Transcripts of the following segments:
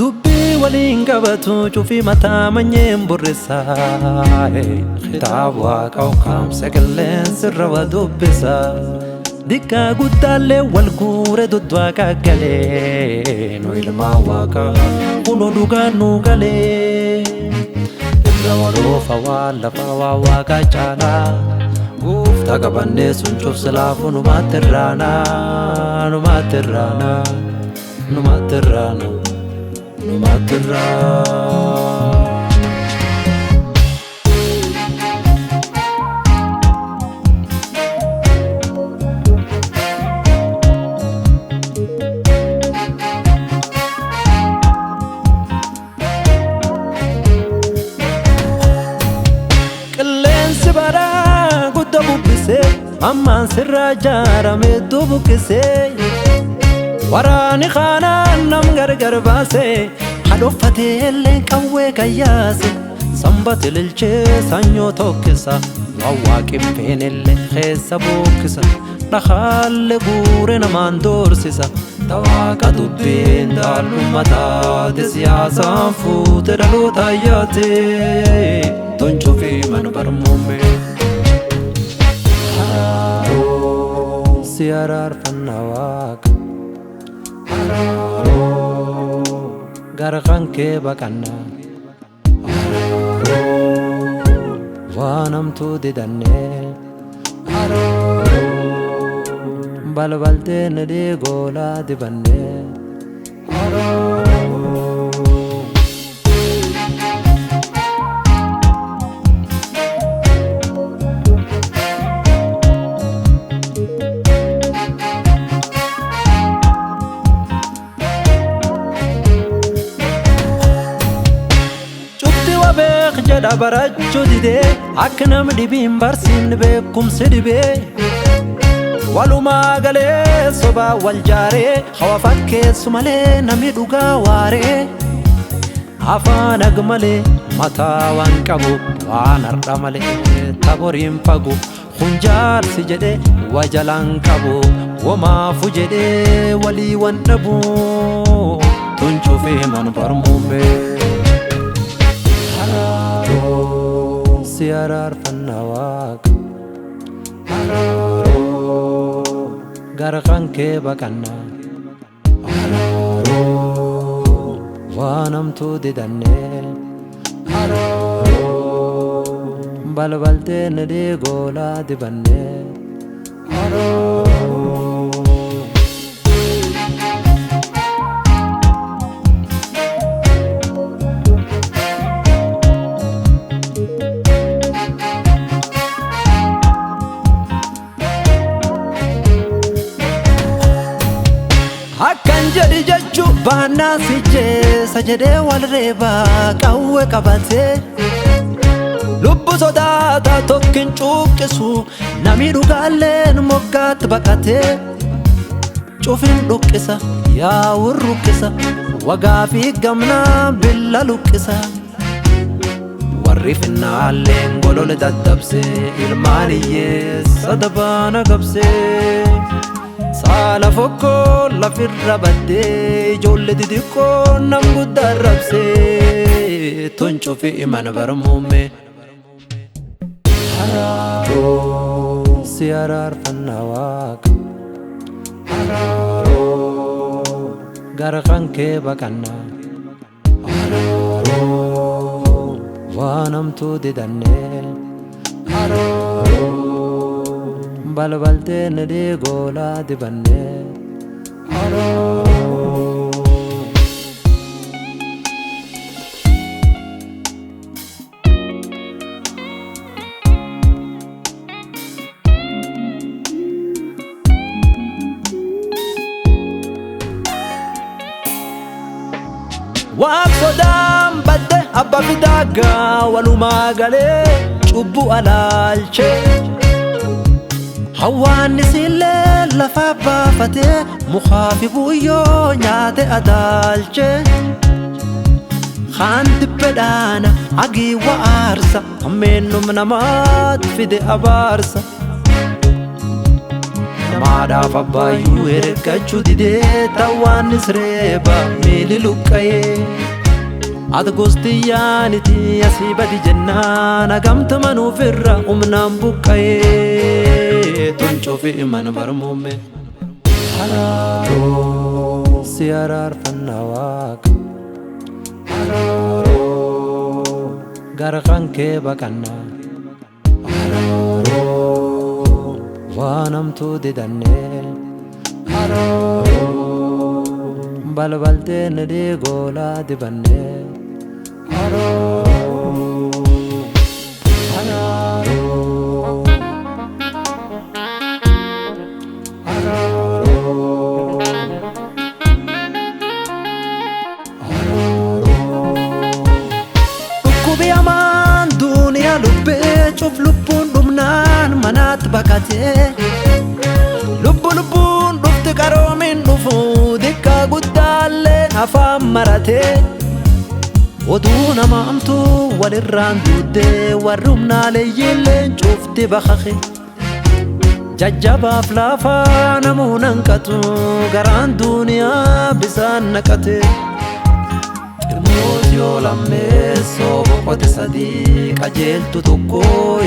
dubbii waliin qabatu cufii mataa manyeen burrisaa kitaaba Waaqoo kaamsa qilleensi irra wa dubbisa dikkaa guddaallee wal guure duddwaa qaqqalee nu ilmaa Waaqaa kunoo dhugaan nu galee irra waloofa waan lafa waa Waaqa caalaa gooftaa qabannee sun cufsilaafu numaatti irraanaa numaatti irraanaa numaatti irraanaa numaatti irraanaa. Qilleensi baraa guddaa bubbisee ammaan sirraa jaaramee dubbukisee waraani khaanaan nam gargar baasee hadhoffatee illee qawwee gayyaase sanbata ililchee sanyoo tokkisa wawwaaqin feenillee keessa buukkisa dhakaalle guure namaan doorsisa tawaaqa dubbiin daallummataate siyaasaan fuute dhaloota ayyaate tonchuu fi man barmuume ARAAROO si araarfannaa Waaqa ARAAROO gara kan kee baqannaa ARAAROO waan hamtuu didannee ARAAROO balbaltee na dhiigoolaa dibannee ARAAROO beek jedha barachuu didee akka nam dhibiin barsiifne beekumsi dhibee walumaa galee sobaa wal jaaree hawa fakkeessu malee namni dhugaa waaree afaan ag malee mataa waan qabu waan har'a malee taboriin fagu hunjaarsi jedhee wajalaan qabu wamaafu jedhee walii wan dhabu tonchuu fi man barmuume ARAAROO si araarfannaa Waaqa ARAAROO gara kan kee baqannaa ARAAROO waan hamtuu didannee ARAAROO balbaltee na dhiigoolaa dibannee ARAAROO akkan jedhi jechu baannaa si jeessa jedhee wal reebaa qawwee qabatee lubbu sodaata tokkin cuuqqisu namni dhugaalleen moggaatti baqatee cufin dhuqqisa yaa'uun ruqqisa wagaa fi gamnaa billa luqqisa warri finnaalleen golole daddabsee ilmaan hiyyeessa dabaana qabsee saala fokkoo lafirra baddee ijoollee xixiqqoo nam guddaa rabsee tonchuu fi man barmuume ARAAROO si araarfannaa Waaqa ARAAROO gara kan kee baqannaa ARAAROO waan hamtuu didannee ARAAROO balbaltee na dhiigoolaa dibannee ARAAROO Waaq sodaan badde abba fidaagaa walumaa galee cubbuu alaalchee hawaanni sillee lafa baafatee mukaa fi buyyoo nyaate adaalchee kaan dibbedhaana agii wa aarsa hammeenum namaat fide abaarsa namaa haadhaaf abbaayuu ergachuu didee tawwaanis reeba miili luqqa'ee ati gosti yaaniti asii badi jennaan hagamta manuufirra humnaan buqqa'ee tuncoo fi mana barmuume araaroo si araarfannaa waaqa araaroo gara kan kee baqannaa araaroo waan hamtuu didannee araaroo balbalteen dhiigoolaa dibannee araaroo araaroo araaroo dhukkubi hamaan duuniyaa lubbee cuuf lubbuun dhumnaan manaatti baqatee lubbuun dhufti qaroomin dhufu dikkaa guddaallee afaan maratee oduu nama hamtuu walirraan duuddee warri humnaalee yeelleen cuufti baqaqe jajjabaaf laafaa namuu nanqatu garaan duuniyaa bisaan naqate ilmoos yoo lammeessoo boqote sadii qajeeltu tokko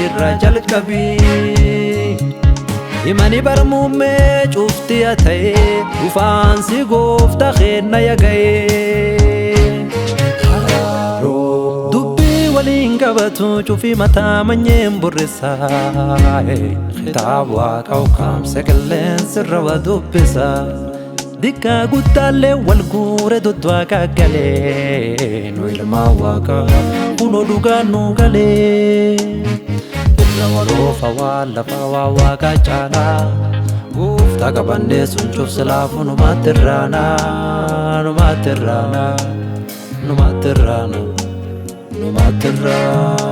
irra jalqabii imani barmuummee cuufti haa ta'ee dhufaansi goofta keenna yaga'ee dubbii waliin qabatu cufii mataa manyeen burrisaa kitaaba waaqa ukkaamse qilleensi irra wa dubbisa dikkaa guddaallee wal guure dudwaaqa galee nu ilmaa waaqa kunoo dhugaan nu galee irra waroofa waan lafa waa waaqa caalaa gooftaa qabannee sun cufsilaafu numaatti irraanaa numaatti irraanaa numaatti irraanaa numaatti irraanaa